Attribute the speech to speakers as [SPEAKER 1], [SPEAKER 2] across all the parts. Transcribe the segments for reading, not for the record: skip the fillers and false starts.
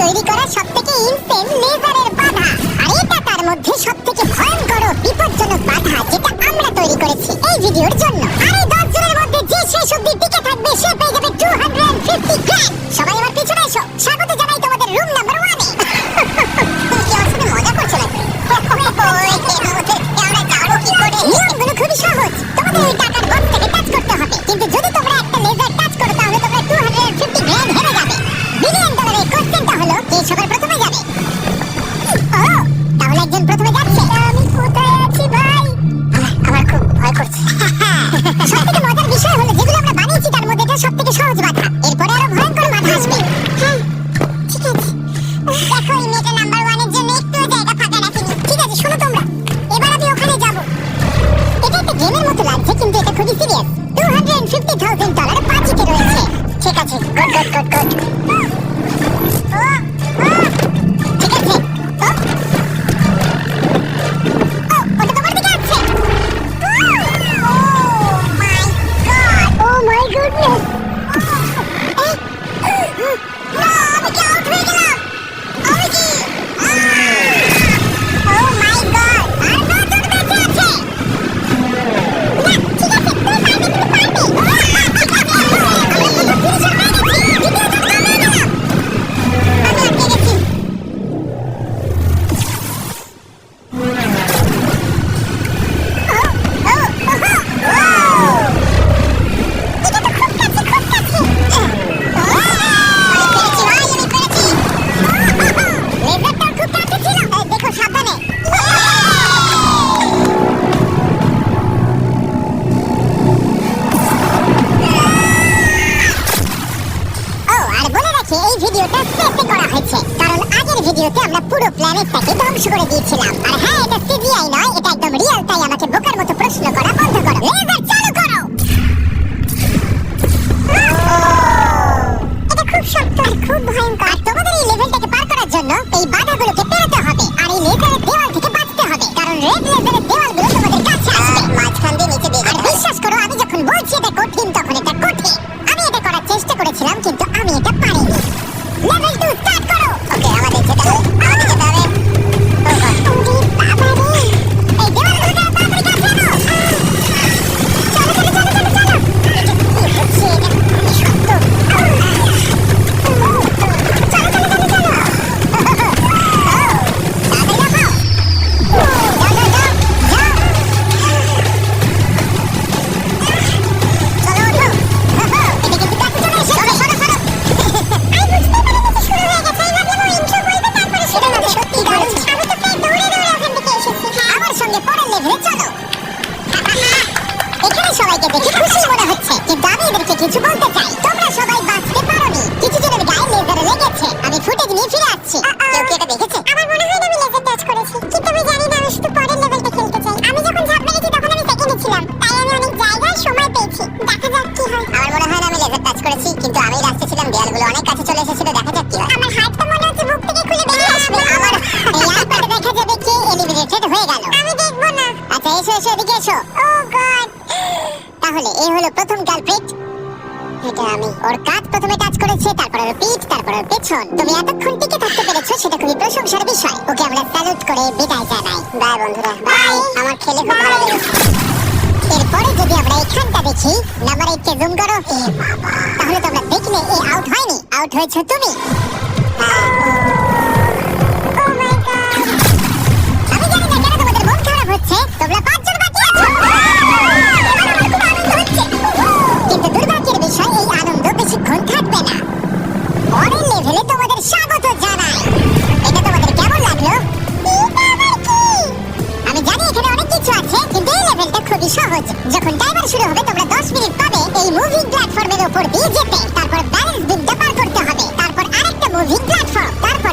[SPEAKER 1] তৈরি করা সবথেকে ইনসেন লেজারের বাধা। আর এটা তার মধ্যে সবথেকে ভয়ঙ্কর ও বিপজ্জনক বাধা যেটা আমরা তৈরি করেছি এই ভিডিওর জন্য। আর এই 10 জনের মধ্যে যে শেষ অবধি টিকে থাকবে সে পেয়ে যাবে 250 গ্র্যান্ড। সবাই আমার পিছনে এসো, স্বাগত জানাই তোমাদের রুম নাম্বার 1 এ। তুমি কি আমার সাথে মজা করছো নাকি? নিয়মগুলো খুবই সহজ। তোমাদের ওই টাকার বক্সটাকে টাচ করতে হবে, কিন্তু যদি তোমরা একটা লেজার টাচ করো তাহলে তোমরা 250 গ্র্যান্ড হেরে যাবে। বিলিয়ন ডলারের কোশ্চেনটা হলো কে সবার প্রথমে যাবে। ও, তাহলে একজন প্রথমে যাচ্ছে। আমি কোথায় আছি ভাই? আমার খুব ভয় করছে। সবথেকে মজার বিষয় হলো যেগুলো আমরা বানিয়েছি তার মধ্যে এটা সবথেকে সহজ বাধা। এরপরে আরো ভয়ঙ্কর বাধা আসবে। হ্যাঁ, ঠিক আছে। দেখো এই মেয়েটা নাম্বার 1 এর জন্য একটু জায়গা ফাঁকা রাখেনি। ঠিক আছে, শোনো তোমরা, এবার আমি ওখানে যাব। এটা একটা গেমের মতো লাগছে, কিন্তু এটা খুবই সিরিয়াস। $250,000 বাজিতে রয়েছে। ঠিক আছে, গুড গুড গুড গুড। ঠিক আছে। ওটা তোমার দিকে আসছে। Oh my goodness! না, আমি কি আউট হয়ে গেলাম? আমি কি? Oh my god! আর 9 জন বেঁচে আছে। না, ঠিক আছে, তুমি পারবে, তুমি পারবে। ঠিক আছে, আমরা প্রথম ফিনিশার হয়ে গেছি। দ্বিতীয় জন আমরা গেলাম। আমি আটকে গেছি। এটা তো খুব কাছে, খুব কাছে। আমি পেরেছি ভাই, আমি পেরেছি। লেজারটাও খুব কাছে ছিল। এই দেখো, সাবধানে। ও, আর বলে রাখি এই ভিডিওটা স্পেসে করা হয়েছে, কারণ আগের ভিডিওতে আমরা পুরো প্ল্যানেটটাকে ধ্বংস করে দিয়েছিলাম। আর হ্যাঁ, এটা সিজিআই নয়, এটা একদম রিয়েল, তাই আমাকে বোকার মতো প্রশ্ন করা বন্ধ করো। লেজার চালু করো। এটা খুব শক্ত আর খুব ভয়ঙ্কর। আর তোমাদের এই লেভেলটাকে পার করার জন্য এই বাধাগুলোকে পেরোতে হবে আর এই লেজারের দেওয়াল থেকে বাঁচতে হবে, কারণ রেড লেজারের দেওয়ালগুলো তোমাদের কাছে আসবে। মাঝখান দিয়ে নিচে দিয়ে যাবে। বিশ্বাস করো, আমি যখন বলছি এটা কঠিন তখন এটা কঠিন। আমি এটা করার চেষ্টা করেছিলাম, কিন্তু আমি এটা পারিনি। লেভেল 2 স্টার্ট করো। ওকে, আমাদের যেতে হবে, আমাদের যেতে হবে। ওরে বাবা রে, এই দেওয়ালগুলো তাড়াতাড়ি কাছে আনো। চলো চলো চলো চলো চলো। এটা কি হচ্ছে? এটা খুবই শক্ত। চলো চলো চলো চলো। তাড়াতাড়ি লাফাও। যাও যাও যাও যাও। চলো ওঠো। এটা কিন্তু কাছে চলে এসেছে। সরো সরো সরো। আমি বুঝতে পারিনি যে শুরু হয়ে গেছে। আমি ভাবলাম ও ইন্ট্রো বলবে, তারপরে শুরু হবে। সত্যি দারুণ। আমি তো প্রায় দৌড়ে দৌড়ে ওখান থেকে এসেছি। আমার সঙ্গে পরের লেভেলে চলো। এখানে সবাইকে দেখে খুশি মনে হচ্ছে, কিন্তু আমি এদেরকে কিছু বলতে চাই। তোমরা সবাই বাঁচতে পারোনি, কিছু জনের গায়ে লেজার লেগেছে। আমি ফুটেজ নিয়ে ফিরে আসছি। কেউ কি এটা দেখেছে? আমার মনে হয় না আমি লেজার টাচ করেছি, কিন্তু আমি জানি না, আমি শুধু পরের লেভেলটা খেলতে চাই। আমি যখন ঝাঁপ মেরেছি তখন আমি সেকেন্ডে ছিলাম, তাই আমি অনেক জায়গায় সময় পেয়েছি। দেখা যাক কি হয়। আমার মনে হয় না আমি লেজার টাচ করেছি, কিন্তু আমি রাস্তায় ছিলাম, দেয়ালগুলো অনেক কাছে চলে এসেছিল। দেখা যাক কি হয়। আমার হাত তো মনে হচ্ছে বুক থেকে খুলে বেরিয়ে আসবে। আমার এই আইপ্যাডে দেখা যাবে কে এলিমিনেটেড হয়ে গেল। আমি দেখবো না। আচ্ছা, এসো এসো, এদিকে এসো। ও গড। তাহলে এই হলো প্রথম কালপ্রিট। এটা আমি। ওর কাঁধ প্রথমে টাচ করেছে, তারপর ওর পিঠ, তারপর ওর পেছন। তুমি এতক্ষণ টিকে থাকতে পেরেছো, সেটা খুবই প্রশংসার বিষয়। ওকে আমরা স্যালুট করে বিদায় জানাই। বাই বন্ধুরা, বাই। আমার খেলে খুব ভালো লেগেছে। এরপরে যদি আমরা এখানটা দেখি, নাম্বার 8 কে জুম করো। তাহলে তোমরা দেখলে এ আউট হয়নি, আউট হয়েছে তুমি। আমি জানি না কেন তোমাদের মন খারাপ হচ্ছে। তোমরা 5 জন বাকি আছো। খুব আনন্দ হচ্ছে, কিন্তু দুর্ভাগ্যের বিষয় এই আনন্দ বেশিক্ষণ থাকবে না। পরের লেভেলে তোমাদের স্বাগত জানাই। এটা তোমাদের কেমন লাগলো? আমি জানি এখানে অনেক কিছু আছে, কিন্তু এই লেভেলটা খুবই সহজ। যখন টাইমার শুরু হবে তোমরা 10 মিনিট পাবে এই মুভিং প্ল্যাটফর্মের উপর দিয়ে যেতে। তারপর ব্যালেন্স বিমটা পার করতে হবে, তারপর আরেকটা মুভিং প্ল্যাটফর্ম, তারপর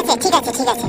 [SPEAKER 1] আছে ঠিক আছে ঠিক আছে।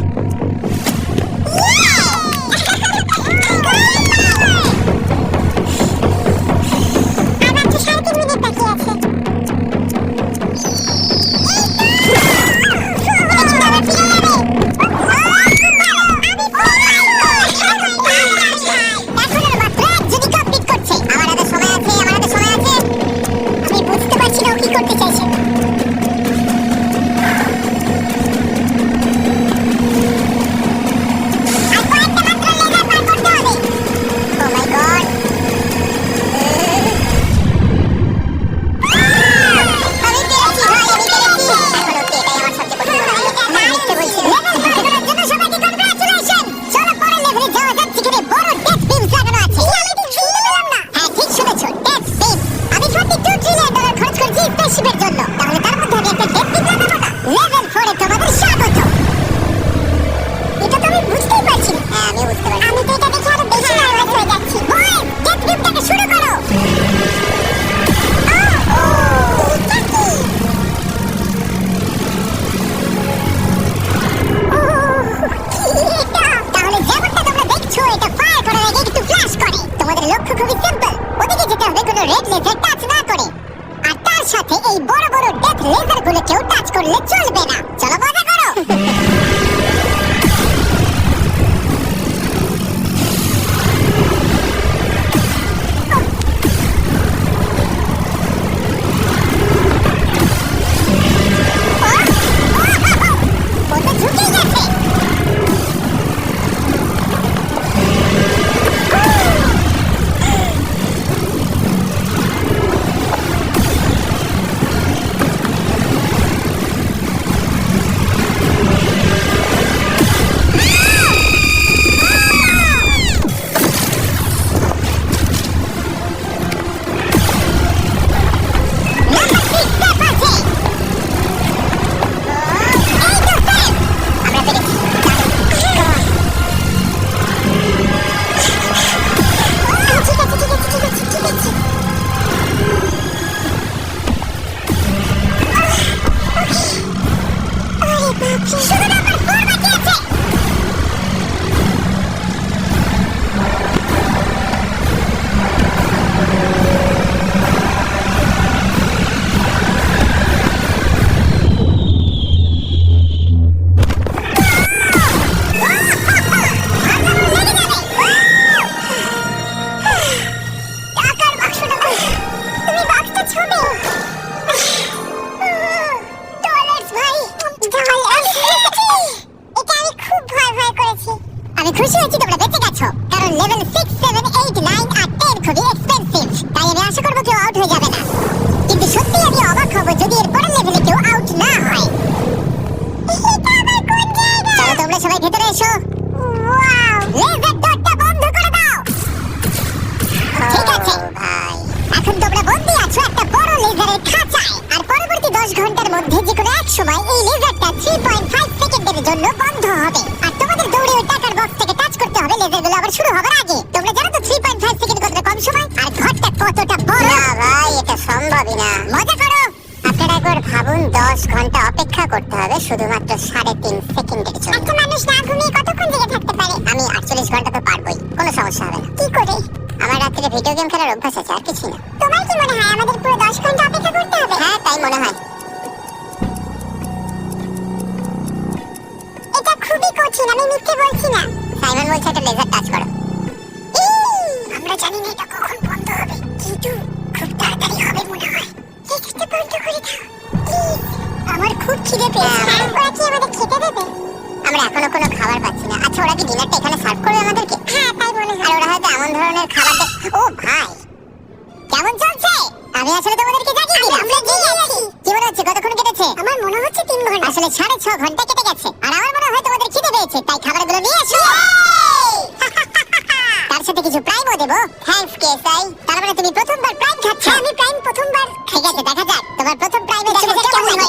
[SPEAKER 1] শুধুমাত্র 3.5 সেকেন্ডের জন্য। একটা মানুষ না ঘুমিয়ে কতক্ষণ জেগে থাকতে পারে? আমি 48 ঘন্টা তো পারবোই, কোনো সমস্যা হবে না। কি করে? আমার রাত্রে ভিডিও গেম খেলার অভ্যাস আছে, আর কিছু না। তোমার কি মনে হয় আমাদের পুরো 10 ঘন্টা অপেক্ষা করতে হবে? হ্যাঁ তাই মনে হয়। এটা খুবই কঠিন, আমি মিথ্যে বলছি না। সাইমন বলছে একটা লেজার টাচ করো। আমরা জানি না এটা কখন বন্ধ হবে, কিন্তু খুব তাড়াতাড়ি হবে মনে হয়। লেজারটা বন্ধ করে দাও প্লিজ। আমার খুব খিদে পেয়েছে। ওরা কি আমাদের খেতে দেবে? আমরা এখনো কোনো খাবার পাচ্ছি না। আচ্ছা ওরা কি ডিনারটা এখানে সার্ভ করবে আমাদেরকে? হ্যাঁ তাই মনে হয়। আর ওরা হয়তো এমন ধরনের খাবার ও ভাই কেমন চলছে? আমি আসলে তোমাদেরকে জানিয়ে দিলাম। আমরা জেগে আছি। কি মনে হচ্ছে কতক্ষণ কেটেছে? আমার মনে হচ্ছে 3 ঘন্টা। আসলে 6.5 ঘন্টা কেটে গেছে। আর আমার মনে হয় তোমাদের খিদে পেয়েছে, তাই খাবারগুলো নিয়ে এসো। তার সাথে কিছু প্রাইমও দেবো। থ্যাঙ্কস কেসাই। তার মানে তুমি প্রথমবার প্রাইম খাচ্ছ? আমি প্রাইম প্রথমবার। ঠিক আছে দেখা যাক তোমার প্রথম প্রাইমে কেমন লাগে।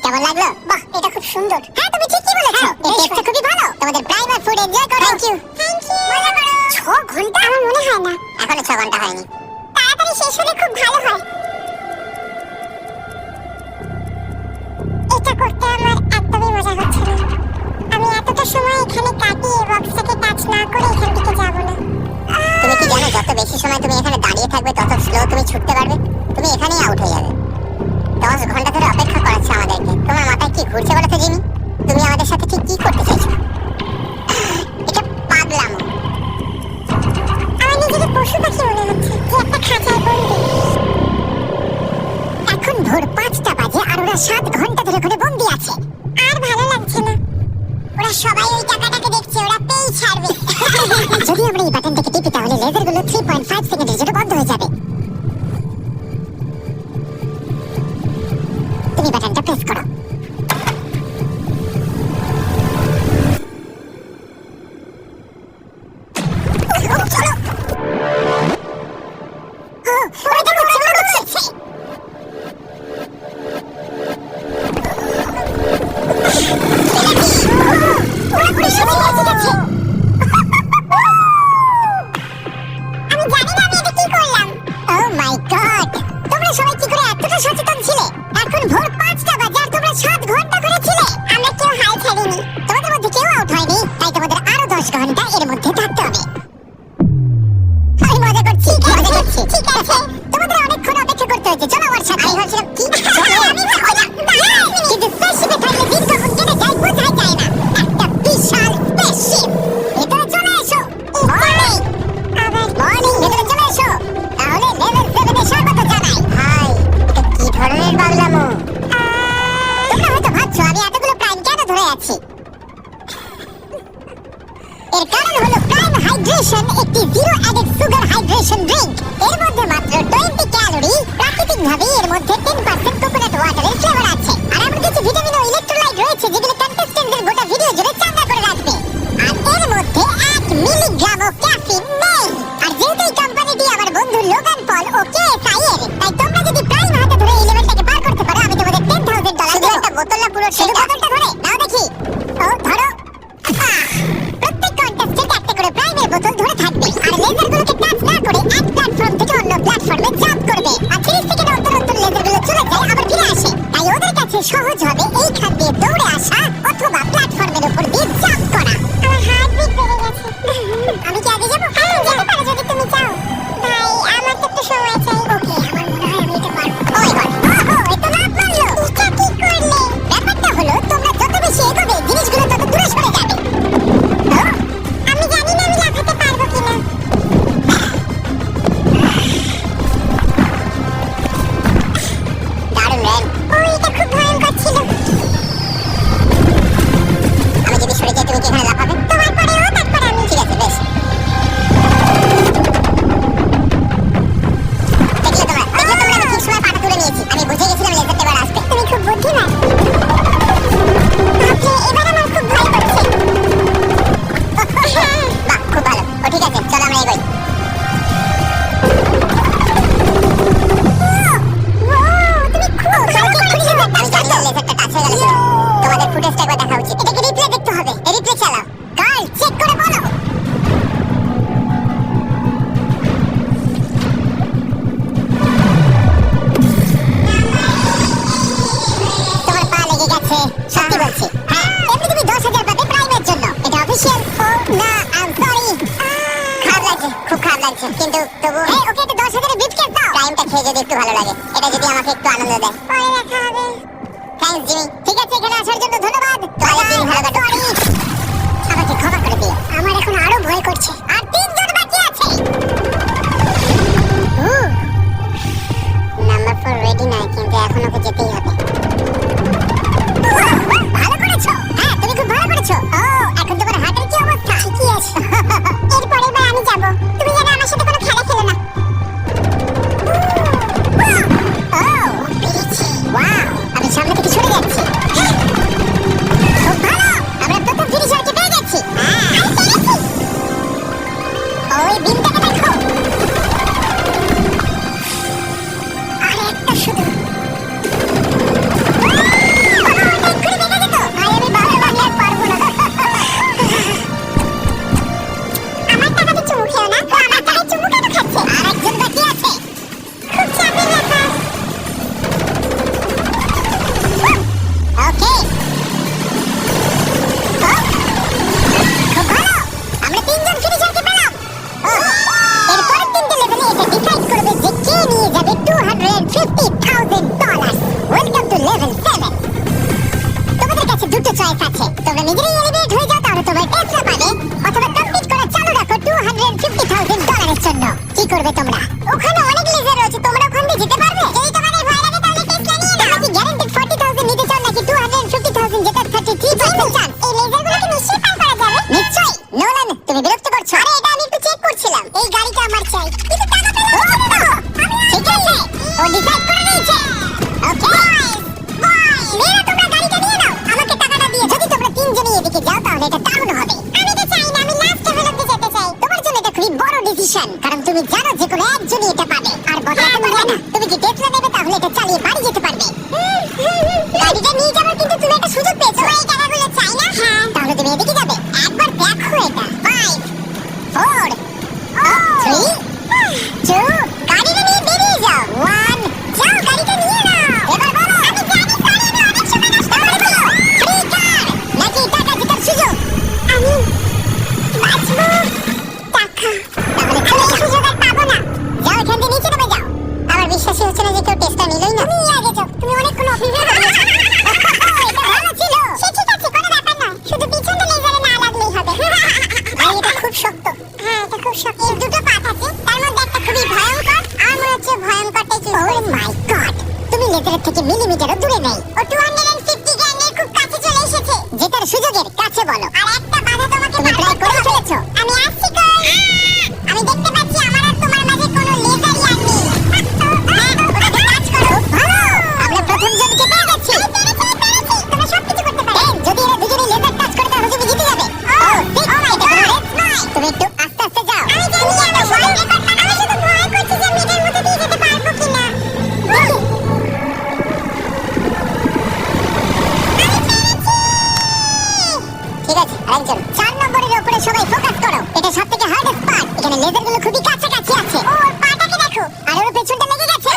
[SPEAKER 1] কেমন লাগলো? বাহ এটা খুব সুন্দর। হ্যাঁ তুমি ঠিকই বলেছো, এই টেস্টটা খুবই ভালো। তোমাদের প্রাইমার ফুড এনজয় করো। Thank you. মজা করো। 6 ঘন্টা? আমার মনে হয় না এখনো 6 ঘন্টা হয়নি। তাড়াতাড়ি শেষ হলে খুব ভালো হয়। এটা করতে আমার একদমই মজা সময় এখানে কাটিয়ে বক্সটাকে টাচ না করে এখান থেকে যাব না। তুমি কি জানো যত বেশি সময় তুমি এখানে দাঁড়িয়ে থাকবে তত স্লো তুমি ছুটতে পারবে। তুমি এখানেই আউট হয়ে যাবে। 10 ঘন্টা ধরে অপেক্ষা করাচ্ছে আমাদেরকে। তোমার মাথায় কি ঘুরছে বলো তো জিমি? তুমি আমাদের সাথে ঠিক কি করতে চাইছো? এটা পাগলামো। আমার নিজেকে পশু পাখি মনে হচ্ছে যে একটা খাঁচায় বন্দি। এখন ভোর 5টা বাজে আর ওরা 7 ঘন্টা ধরে ওখানে বন্দি আছে। আর ভালো লাগছে না। ওরা সবাই ওই টাকাটাকে দেখছে, ওরা পেই ছাড়বে। যদি আমরা এই বাটনটাকে টিপি তাহলে লেজারগুলো 3.5 সেকেন্ডের জন্য বন্ধ হয়ে যাবে। তুমি বাটনটা প্রেস করো। চলো। ওরা করছে। ওরা করে সত্যি বেঁচে গেছে। আমি জানি না আমি এটা কি করলাম। ও মাই গড, তোমরা সবাই কি করে এতটা সচেতন ছিলে? এখন ভোর 5টা বাজে আর তোমরা 7 ঘন্টা করে ছিলে। আমরা কেউ হাল ছাড়িনি। তোমাদের মধ্যে কেউ আউট হয়নি, তাই তোমাদের আরো 10 ঘন্টা এর মধ্যে থাকতে হবে। আমি মজা করছি। ঠিক আছে, তোমাদের অনেকক্ষণ অপেক্ষা করতে হয়েছে। চলো আমার সাথে। আমি ভাবছিলাম কি কিন্তু স্পেসশিপে থাকলে দিন কখন কেটে যায় বোঝাই যায় না। একটা বিশাল স্পেসশিপ। ভেতরে চলে এসো। মর্নিং ভেতরে চলে এসো। তাহলে লেভেল 7 এ স্বাগত জানাই। ভাই, এটা কি ধরনের পাগলামো? তোমরা হয়তো ভাবছো আমি এতগুলো প্রাইম কেন ধরে আছি। এর কারণ হলো প্রাইম হাইড্রেশন একটি zero added sugar hydration drink. এর মধ্যে মাত্র 20 ক্যালোরি, প্রাকৃতিকভাবে এর মধ্যে 10% কোকোনাট ওয়াটারের ফ্লেভার আছে। আর এমন কিছু ভিটামিন ও ইলেক্ট্রোলাইট রয়েছে যেগুলো কন্টেস্টেন্টদের গোটা ভিডিও জুড়ে চাঙ্গা করে রাখবে। আর এর মধ্যে 1 মিলিগ্রামও ক্যাফিন নেই। আর যেহেতু এই কোম্পানিটি আমার বন্ধু লোগান পল ও কেএসআই এর, তাই তোমরা যদি প্রাইম হাতে ধরে এই লেভেলটাকে পার করতে পারো আমি তোমাদের $10,000 দেব। একটা বোতল না পুরো সেই বোতলটা ধরে নাও দেখি। ও ধরো। প্রত্যেক কন্টেস্টেন্ট একটা করে প্রাইমের বোতল ধরে থাকবে আর লেজারগুলোকে টাচ না করে এক প্ল্যাটফর্ম থেকে অন্য প্ল্যাটফর্মে জাম্প করবে। আর 30 সেকেন্ড অন্তর অন্তর লেজারগুলো চলে যায় আবার ফিরে আসে। তাই ওদের কাছে সহজ হবে এইখান দিয়ে দৌড়ে আসা অথবা প্ল্যাটফর্মের উপর দিয়ে জাম্প করা। আমার হার্টবিট বেড়ে গেছে। আমি কি আগে যাবো? হ্যাঁ, যেতে পারো যদি তুমি চাও। ভাই, আমার তো একটু সময় চাই। ওকে, আমার মনে হয় আমি এটা পারবো। ওই গড, ওহো, এটা লাভ মারলো। এটা কি করলে? ব্যাপারটা হলো তোমরা যত বেশি এগোবে জিনিসগুলো তত দূরে সরে যাবে। আমি জানি না আমি লাফাতে পারবো কিনা। দারুণ রেন। ও, এটা খুব ভয়ঙ্কর ছিল। আমি যদি সরে যাই তুমি কি এখানে লাফাবে? তোমার পরেও তারপর আমি। ঠিক আছে, বেশ। দেখলে তোমরা আমি ঠিক সময় পাটা তুলে নিয়েছি। আমি বুঝে গেছিলাম লেজারটা এবার আসবে। তুমি খুব বুদ্ধিমান। এবার আমার খুব ভয় করছে। বাহ, খুব ভালো। ও ঠিক আছে, চলো আমরা এগোই। তুমি খুব ভালো করেছো। আমি জানি না লেজারটা টাচ হয়ে গেল কিনা। তোমাদের ফুটেজটা একবার দেখা উচিত। এটাকে রিপ্লে দেখতে হবে। রিপ্লে চালাও। গার্ল, চেক করে বলো। তোমার পা লেগে গেছে। সত্যি বলছি। হ্যাঁ, এমনি তুমি 10,000 পাবে প্রাইমের জন্য। এটা অফিশিয়াল। ও না, আই এম সরি। খারাপ লাগছে, খুব খারাপ লাগছে, কিন্তু তবু এই ওকে একটা 10,000 এর ব্রিফকেস দাও। প্রাইমটা খেয়ে যদি একটু ভালো লাগে, এটা যদি আমাকে একটু আনন্দ দেয়। পরে দেখা হবে। Thanks Jimmy. ঠিক আছে, এখানে আসার জন্য ধন্যবাদ। তোমাদের দিন ভালো কাটুক। আমাকে ক্ষমা করে দিও। আমার এখন আরো ভয় করছে। আর 3 জন বাকি আছে। নাম্বার 4 রেডি নয়, কিন্তু এখন ওকে যেতেই হবে। ভালো করেছো। হ্যাঁ, তুমি খুব ভালো করেছো। ও, এখন তোমার হাতের কি অবস্থা? ঠিকই আছে। এরপরের বার আমি যাব। তুমি যেন আমার সাথে কোনো খেলা খেলো না। ও, পেরেছি। করবে তোমরা? ওখানে অনেক লেজার রয়েছে, তোমরা ওখান দিয়ে যেতে পারবে? যদি তোমাদের ভয় লাগে তাহলে টেসলা নিয়ে নাও। তুমি গ্যারান্টেড 40,000 নিতে চান নাকি 250,000 যেটা 33% চান? এই লেজারগুলোকে নিশ্চয়ই পার করা যাবে। নিশ্চয়ই। নোলান, তুমি বিরক্ত করছো। আরে এটা আমি একটু চেক করছিলাম। এই গাড়িটা আমার চাই। কিন্তু টাকা পেলাম না। ঠিক আছে, ও ডিসাইড করে নিয়েছে। ওকে মেয়েরা, তোমরা গাড়িটা নিয়ে নাও, আমাকে টাকাটা দিয়ে। যদি তোমরা তিনজনই এদিকে যাও তাহলে এটা দারুণ হবে। আমি তো চাই না, আমি লাস্ট লেভেল অবধি যেতে চাই। তোমার জন্য এটা খুবই বড় ডিসিশন, কারণ তুমি জানো যে কোনো একজনই এটা পাবে। আর বদলাতে পারবে না। তুমি কি টেসলা নেবে তাহলে এটা চালিয়ে বাড়ি যেতে পারবে। গাড়িটা নিয়ে যাবে, কিন্তু তুমি একটা সুযোগ পেয়েছো। এই টাকাগুলো চাই না। হ্যাঁ, তাহলে তুমি এদিকে যাবে। একবার দেখো এটা। 5 4 3 2 গাড়িটা নিয়ে বেরিয়ে যাও। 1 যাও, গাড়িটা নিয়ে নাও। এবার বলো। আমি জানি স্যার, আমি অনেক সময় নষ্ট করে দিও। ফ্রি কার নাকি টাকা জেতার সুযোগ? আমি বাঁচবো টাকা। তাহলে তুমি এই সুযোগ আর পাবো না। যাও, এখান থেকে নিচে নেমে যাও। আমার বিশ্বাসই হচ্ছে না যে কেউ টেস্টটা নিলই না। তুমি আগে যাও, তুমি অনেকক্ষণ অপেক্ষা করেছো। এটা ভালো ছিল। সে ঠিক আছে, কোনো ব্যাপার নয়। শুধু পিছনটা লেজারে না লাগলেই হবে। ভাই, এটা খুব শক্ত। হ্যাঁ, এটা খুব শক্ত। এর দুটো পাত আছে, তার মধ্যে একটা খুবই ভয়ঙ্কর। আর মনে হচ্ছে ভয়ঙ্করটাই চুজ করেছে। ও মাই গড, তুমি লেজারের থেকে মিলিমিটারও দূরে নেই। ও 250 গ্যাংয়ের খুব কাছে চলে এসেছে। জেতার সুযোগের কাছে বলো। আর একটা বাধা তোমাকে তুমি ট্রাই করে ফেলেছো। আমি আসছি কই? আমি দেখতে পাচ্ছি আমার আর তোমার মাঝে কোনো লেজারই আর নেই। ওটাকে টাচ করো। ভালো, আমরা প্রথম জনকে পেয়ে গেছি। পেরেছি। তোমরা সবকিছু করতে পারো। যদি এরা দুজনেই লেজার টাচ করে তাহলে তুমি জিতে যাবে। এটা কোনো রেস নয়। তুমি একটু আস্তে আস্তে যাও। আমি জানি এটা ভয় রেকর্ড না। আমি শুধু ভয় করছি যে আমি এটার মধ্যে দিয়ে যেতে পারবো কিনা। ঠিক আছে, আরেকজন। 4 নম্বরের উপরে সবাই ফোকাস করো। এটা সবথেকে হার্ডেস্ট পার্ট। এখানে লেজারগুলো খুবই কাছাকাছি আছে। ওর পাটাকে দেখো। আর ওর পেছনটা লেগে গেছে।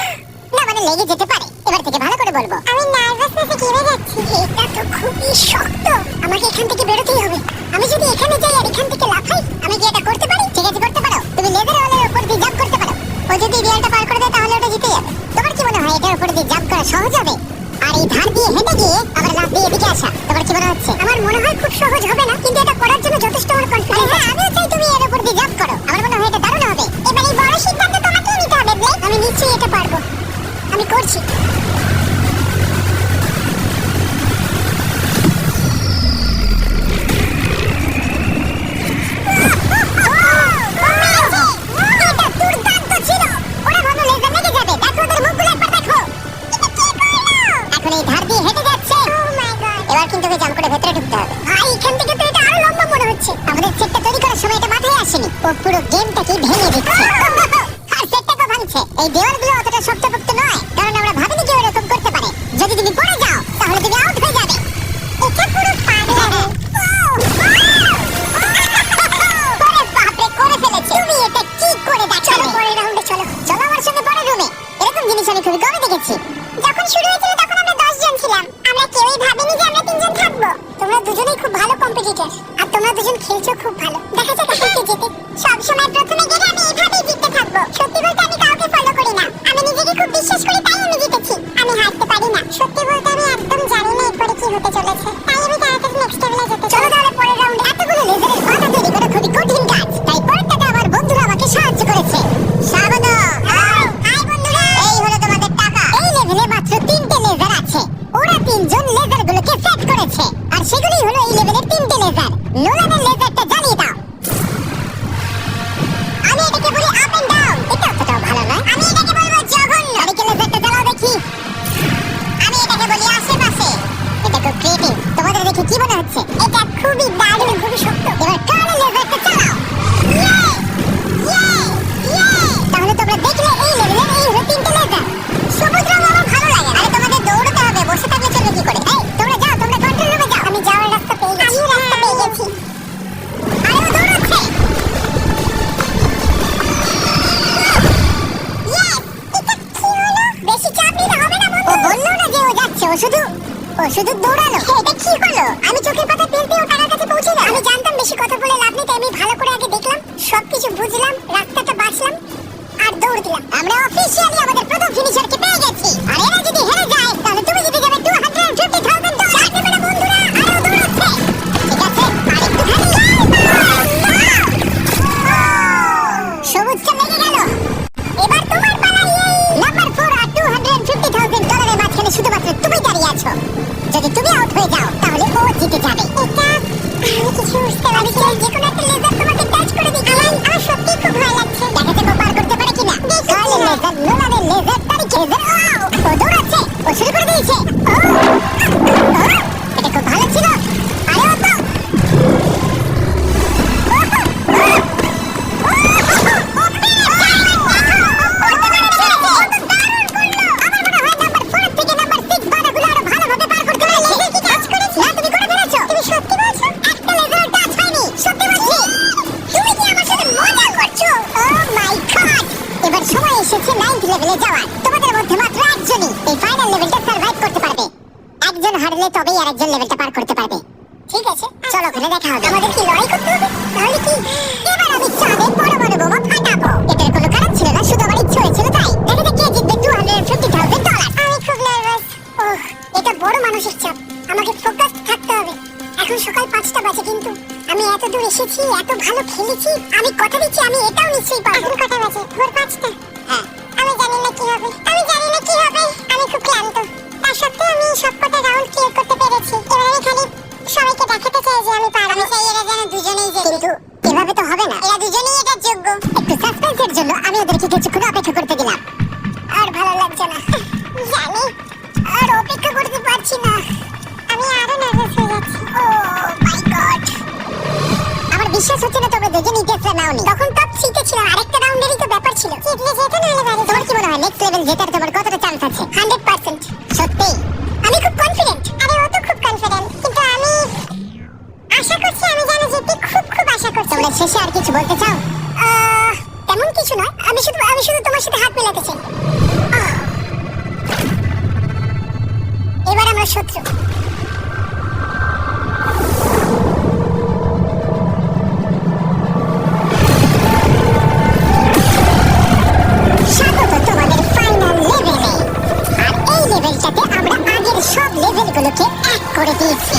[SPEAKER 1] না, মানে লেগে যেতে পারে। এবার থেকে ভালো করে বলবো। আমি নার্ভাসনেসে কেঁপে যাচ্ছি। এটা তো খুবই শক্ত। আমাকে এখান থেকে বেরোতেই হবে। আমি যদি এখানে যাই আর এখান থেকে লাফাই, আমি কি এটা করতে পারি? ঠিক আছে, করতে পারো। তুমি লেজার ওয়ালের উপর দিয়ে জাম্প করতে পারো। ও যদি রিয়ালটা পার করে দেয় তাহলে ওটা জিতে যাবে। তোমার কি মনে হয় এটার উপর দিয়ে জাম্প করা সহজ হবে? আর এই ধার দিয়ে হেঁটে গিয়ে আবার লাফ দিয়ে এদিকে আসা, তোমার কি মনে হচ্ছে? আমার মনে হয় খুব সহজ হবে না, কিন্তু এটা করার জন্য যথেষ্ট আমার কনফিডেন্স আছে। আমিও চাই তুমি এর উপর দিয়ে জাম্প করো। আমার মনে হয় এটা দারুণ হবে। এবার এই বড় সিদ্ধান্ত তোমাকেই নিতে হবে, ব্লেক। আমি নিশ্চয়ই এটা পারবো। আমি করছি। পুরো গেমটাকে ভেঙে দিচ্ছে। আর সেটটাকে ভাঙছে। এই দেওয়ালগুলো অতটা শক্তপোক্ত নয়, কারণ আমরা ভাবিনি কেউ এরকম করতে পারে। যদি তুমি পড়ে যাও তাহলে তুমি আউট হয়ে যাবে। এটা পুরো পাগলামি। বাপরে, করে ফেলেছে। তুমি এটা কি করে দেখালে? চলো পরের রাউন্ডে চলো। চলো আমার সঙ্গে পরের রুমে। এরকম জিনিস আমি খুবই কমই দেখেছি। যখন শুরু হয়েছিল তখন আমরা 10 জন ছিলাম। আমরা কেউই ভাবিনি যে আমরা 3 জন থাকবো। তোমরা দুজনেই খুব ভালো কম্পিটিটর, আর তোমরা দুজন খেলছো খুব ভালো। দেখা যাক কে জেতে। সব সময় প্রথমে গেলে আমি এইভাবেই জিততে থাকবো। সত্যি বলতে আমি কাউকে ফলো করি না। আমি নিজেকে খুব বিশ্বাস করি, তাই আমি জিতেছি। আমি হারতে পারি না। সত্যি বলতে আমি একদম জানি না এরপরে কি হতে চলেছে, তাই আমি তাড়াতাড়ি নেক্সট লেভেলে যেতে চাই। চলো তাহলে পরের রাউন্ডে। এতগুলো লেজারের বাধা তৈরি করা খুবই কঠিন কাজ, তাই পরেরটাতে আমার বন্ধুরা আমাকে সাহায্য করেছে। স্বাগত। হাই বন্ধুরা, এই হলো তোমাদের টাকা। এই লেভেলে মাত্র 3টে লেজার আছে। ওরা 3 জন লেজারগুলোকে সেট করেছে, আর সেগুলোই হলো এই লেভেলের 3টে লেজার। নোলানের লেজারটা জ্বালিয়ে দাও। আমি এটাকে বলি আপ এন্ড ডাউন। এটা অতটাও ভালো নয়। আমি এটাকে বলবো জঘন্য। আরেকটা লেজারটা জ্বালাও দেখি। আমি এটাকে বলি আশেপাশে। এটা খুব ক্রিয়েটিভ। তোমাদের দেখে কি মনে হচ্ছে? এটা খুবই দারুণ, খুবই শক্ত। এবার কালো লেজারটা চালাও। ইয়ে ইয়ে ইয়ে। তাহলে তোমরা দেখলে এই লেভেলের এই হলো 3টে লেজার। সবুজ রং আমার ভালো লাগে। আরে তোমাদের দৌড়তে হবে, বসে থাকলে চলবে কি করে? এই তোমরা যাও, তোমরা কন্ট্রোল রুমে যাও। আমি যাওয়ার রাস্তা পেয়ে গেছি। আমি রাস্তা পেয়ে গেছি। আরে ও দৌড়াচ্ছে। বেশি চাপ নিতে হবে না বন্ধু। ও বললো না যে ও যাচ্ছে, ও শুধু দৌড়ালো। এটা কি হলো? আমি চোখের পাতা ফেলতে ও টাকার কাছে পৌঁছে গেল। আমি জানতাম বেশি কথা বলে লাভ নেই, তাই আমি ভালো করে আগে দেখলাম, সবকিছু বুঝলাম, রাস্তাটা বাঁচলাম আর দৌড় দিলাম। আমরা অফিশিয়ালি আমাদের প্রথম ফিনিশারকে পেয়ে গেছি। আর এরা যদি হেরে যায় তাহলে তুমি জিতে যাবে 250,000 ডলার। যাবে না বন্ধুরা, আরো দৌড়াচ্ছে। ঠিক আছে, আরেকটু খালি। সবুজটা লেগে গেল। চলো ওখানে দেখা হবে। আমাদের কি লড়াই করতে হবে? তাহলে কি এবার আমি চাঁদে বড় বড় বোমা ফাটাবো? এটার কোনো কারণ ছিল না, শুধু আমার ইচ্ছে হয়েছিল তাই। দেখা যাক কে জিতবে $250,000। আমি খুব নার্ভাস। ওহ, এটা বড় মানসিক চাপ। আমাকে ফোকাস থাকতে হবে। এখন সকাল 5টা বাজে, কিন্তু আমি এত দূর এসেছি, এত ভালো খেলেছি, আমি কথা দিচ্ছি আমি এটাও নিশ্চয়ই পারবো। এখন কটা বাজে? ভোর 5টা। হ্যাঁ, আমি জানি না কি হবে, আমি জানি না কি হবে। আমি খুব ক্লান্ত, তার সত্ত্বেও আমি সবকটা রাউন্ড ক্লিয়ার করতে পেরেছি। এবার আমি খালি সবাইকে দেখাতে চাই যে আমি পারবো। আমি চাই এরা যেন দুজনেই জেতে। কিন্তু এভাবে তো হবে না, এরা দুজনেই এটার যোগ্য। একটু সাসপেন্সের জন্য আমি ওদেরকে কিছুক্ষণ অপেক্ষা করতে দিলাম। আর ভালো লাগছে না, জানি, আর অপেক্ষা করতে পারছি না। আমি আরো নার্ভাস হয়ে যাচ্ছি। ও মাই গড, আমার বিশ্বাস হচ্ছে না তোমরা দুজনেই টেস্টটা নাওনি। তখন টপ 3 ছিল, আরেকটা রাউন্ডেরই তো ব্যাপার ছিল। জিতলে যেতে নাহলে বাইরে। তোমার কি মনে হয় নেক্সট লেভেল জেতার তোমার কতটা চান্স আছে? 100%। সত্যি? আমি খুব কনফিডেন্ট। আরে ও তো খুব কনফিডেন্ট, কিন্তু আমি আশা করছি আমি জানি জিততে, খুব খুব আশা করছি। তোমরা শেষে আর কিছু বলতে চাও? তেমন কিছু নয়, আমি শুধু তোমার সাথে হাত মেলাতে চাই। এবার আমরা শত্রু। স্বাগত তোমাদের ফাইনাল লেভেলে। আর এই লেভেলটাতে আমরা আগের সব লেভেলগুলোকে এক করে দিয়েছি।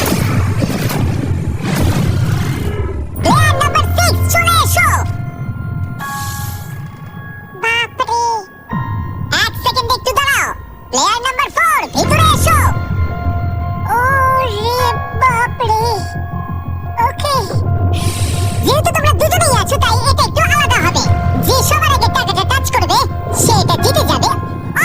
[SPEAKER 1] প্লেয়ার নাম্বার 6 চলে এসো। বাপরে, 1 সেকেন্ড একটু দাঁড়াও। প্লেয়ার নাম্বার 4 ভিতরে এসো। ওরে বাপরে। ওকে, যেহেতু তোমরা দুজনেই আছো তাই এটা একটু আলাদা হবে। যে সবার আগে টাকাটা টাচ করবে সে এটা জিতে যাবে,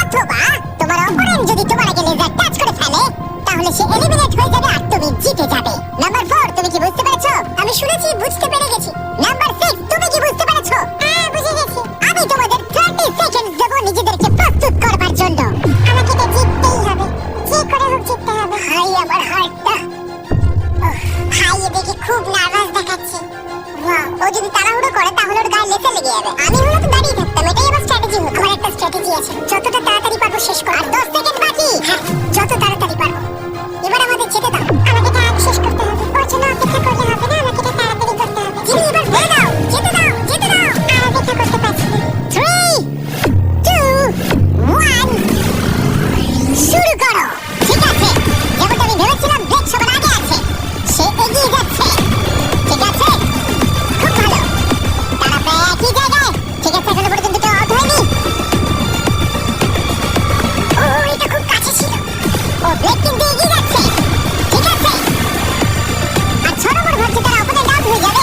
[SPEAKER 1] অথবা তোমার অপোনেন্ট যদি তোমার আগে লেজার টাচ করে ফেলে তাহলে সে এলিমিনেট হয়ে যাবে আর তুমি জিতে যাবে। নাম্বার 4 তুমি কি বুঝতে পেরেছো? আমি শুনেছি, বুঝতে পেরে গেছি। নাম্বার 6 তুমি কি বুঝতে পেরেছো? হ্যাঁ, বুঝে গেছি। আমি তোমাদের 30 সেকেন্ড দেব নিজেদেরকে প্রস্তুত করবার জন্য। আমাকে তো জিততেই হবে, যে করে হোক জিততে হবে। হাই আমার হার্টটা। ভাই এদিকে খুব নার্ভাস দেখাচ্ছে। ওয়াও, ও যদি তাড়াহুড়ো করে তাহলে ওর গায়ে লেসে লেগে যাবে। আমি হলে তো দাঁড়িয়ে থাকতাম, এটাই আমার স্ট্র্যাটেজি হতো। আমার একটা স্ট্র্যাটেজি আছে, যতটা তাড়াতাড়ি পারবো শেষ কর। আর 10 সেকেন্ড বাকি। হ্যাঁ, যত তাড়াতাড়ি পারবো। এবার আমাদের যেতে দাও। আমাকে এটা আগে শেষ করতে হবে। ওর জন্য অপেক্ষা করলে হবে না, আমাকে এটা তাড়াতাড়ি করতে হবে। জিমি, এবার বলে দাও, যেতে দাও, যেতে দাও। আর অপেক্ষা করতে পারছি না। 3, 2, 1 শুরু করো। ঠিক আছে, যেমনটা আমি ভেবেছিলাম ব্রেক সবার আগে আছে, সে এগিয়ে যাচ্ছে। ঠিক আছে, খুব ভালো। তারা প্রায় একই জায়গায়। ঠিক আছে, এখনো পর্যন্ত কেউ আউট হয়নি। ও, এটা খুব কাছে ছিল। ও ব্রেক কিন্তু এগিয়ে যাচ্ছে। ঠিক আছে, আর 6 নম্বর ভাবছে তারা অপোনেন্ট আউট হয়ে যাবে।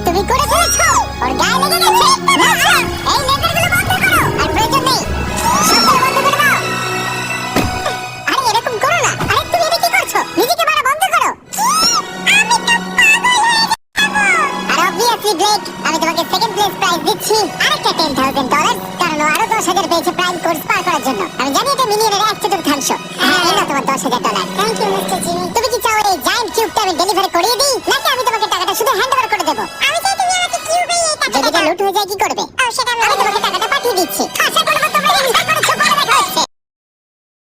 [SPEAKER 1] তুমি করে ফেলেছো, ওর গায়ে লেগে গেছে। না, এই লেজারগুলো বন্ধ করো, আর প্রয়োজন নেই, সবগুলো বন্ধ করে দাও। আরে এরকম করো না। আরে তুমি এটা কি করছো? নিজেকে মারা বন্ধ করো। আমি তো পাগল হয়ে যাব। আর অবভিয়াসলি ব্লেক, আমি তোমাকে সেকেন্ড প্লেস প্রাইজ দিচ্ছি আরেকটা $10,000, কারণ ও আরো 10,000 পেয়েছে প্রাইম কোর্স পার করার জন্য। আমি জানি এটা মিলিয়নের 1/4। হ্যাঁ, এই নাও তোমার $10,000। Thank you mister Jimmy. তুমি কি চাও এই জায়ান্ট কিউবটা আমি ডেলিভারি করিয়ে দিই, নাকি আমি তোমাকে টাকাটা শুধু